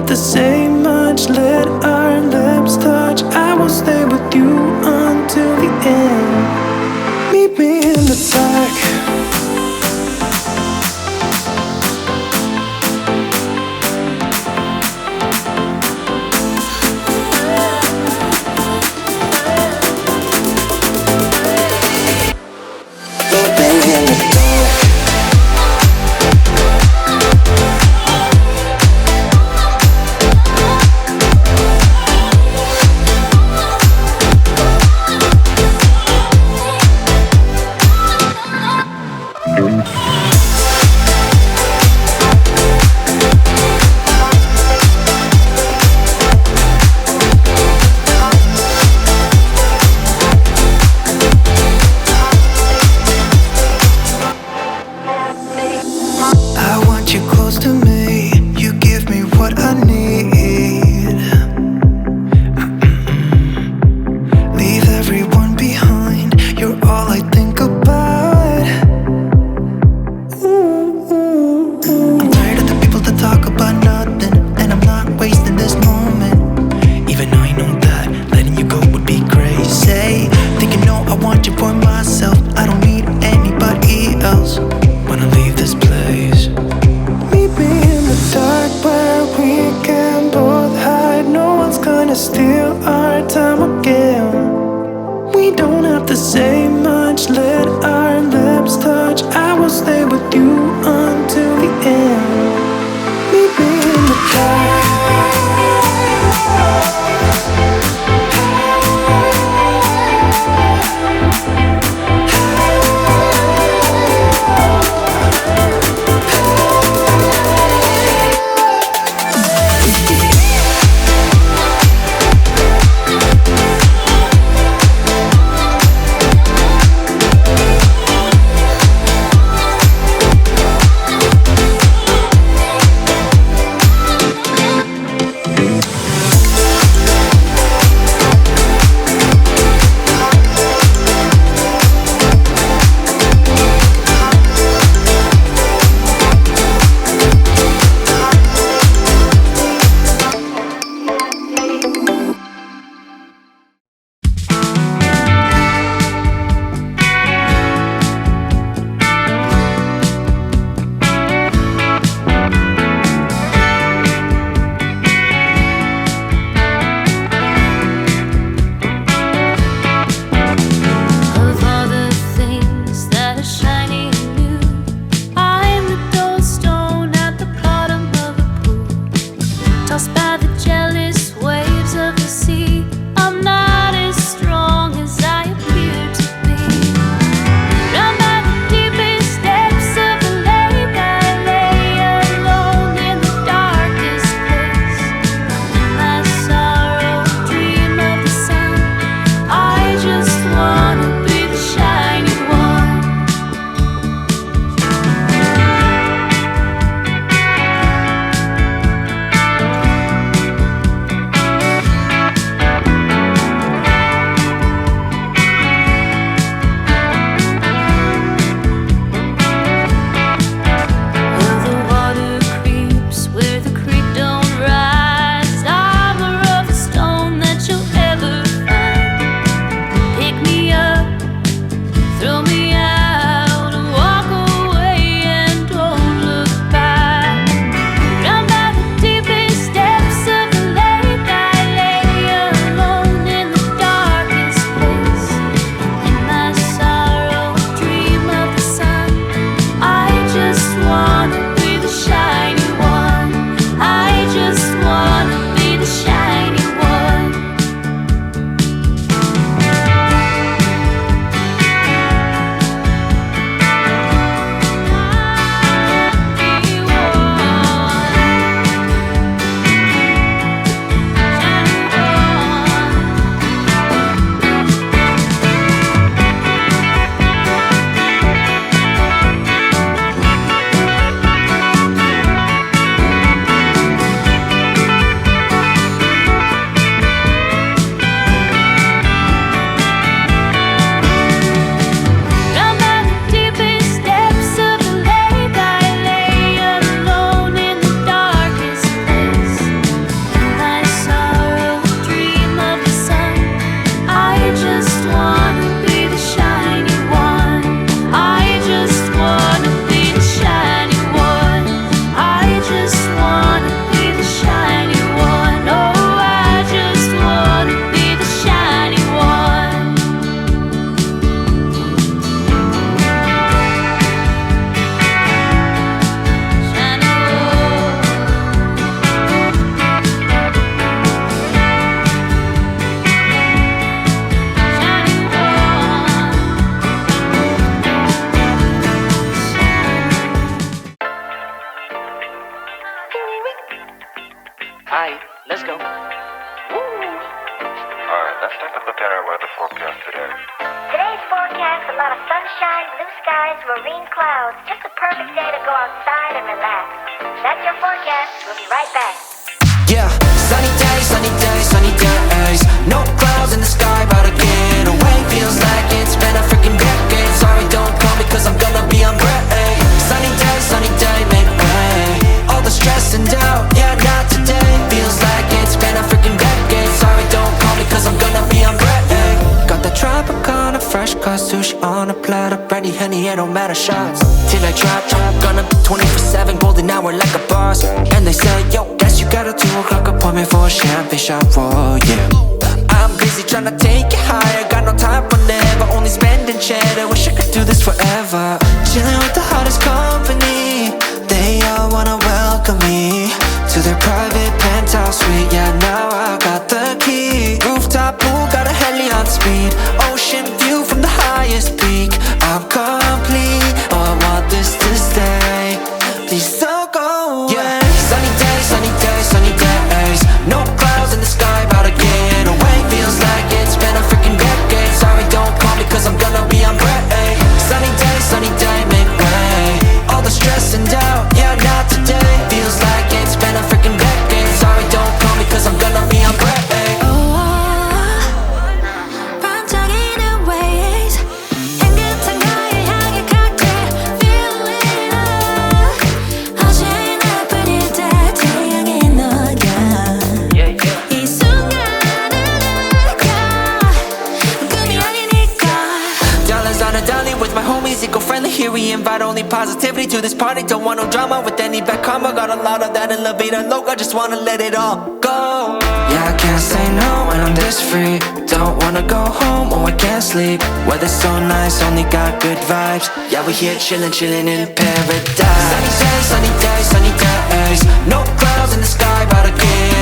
have to say much. Let our lips touch. I will stay with you until the end. Meet me in the back. Meet me Alright, let's go. Alright, let's take a look at our weather forecast today. Today's forecast, a lot of sunshine, blue skies, marine clouds. Just a perfect day to go outside and relax. That's your forecast. We'll be right back. Yeah, sunny days, sunny days, sunny days. No clouds in the sky, about to get away. Feels like it's been a freaking decade. Sorry, don't call me cause I'm gonna be on break. Sunny day, make way. All the stress and doubt, yeah, not today. Feels like it's been a freaking decade. Sorry, don't call me cause I'm gonna be on break. Got the Tropicana, fresh cut sushi on a platter. Brandy, Henny, it don't matter, shots till I drop. Gonna be 24/7, golden hour like a boss. And they say, yo, guess you got a 2 o'clock appointment for a champagne shot, whoa, yeah. I'm busy trying to take it higher. Got no time for never, only spending cheddar. Wish I could do this forever. Chilling with the hottest company. They all wanna welcome me to their private penthouse suite. Yeah, now I got the key. Rooftop pool, got a heli on speed. Ocean view from the highest peak. I'm complete, oh, I want this to stay. Please don't go away. Yeah. Sunny days, sunny days, sunny days. No clouds in the sky, about to get away. Feels like it's been a freaking decade. Sorry, don't call me cause I'm gonna be on break. Sunny day, make way. All the stress and doubt, yeah, not today. Feels like it's been a freaking decade. Sorry, don't call me cause I'm gonna be on break. 반짝이는 waves 향긋한 너의 향기 cocktail feeling up 어제나 뿐일 때 태양이 너야 이 순간을 느껴 꿈이 아니니까 Dollars on a dolly with my homies, eco-friendly. Here we invite only positivity to this party. Don't want no drama with any bad karma. Got a lot of that in La Vida Loca. Just wanna let it all go. Yeah, I can't say no when I'm this free. Don't wanna go home, oh I can't sleep. Weather's so nice, only got good vibes. Yeah, we here chillin', chillin' in paradise. Sunny days, sunny days, sunny days. No clouds in the sky, about to get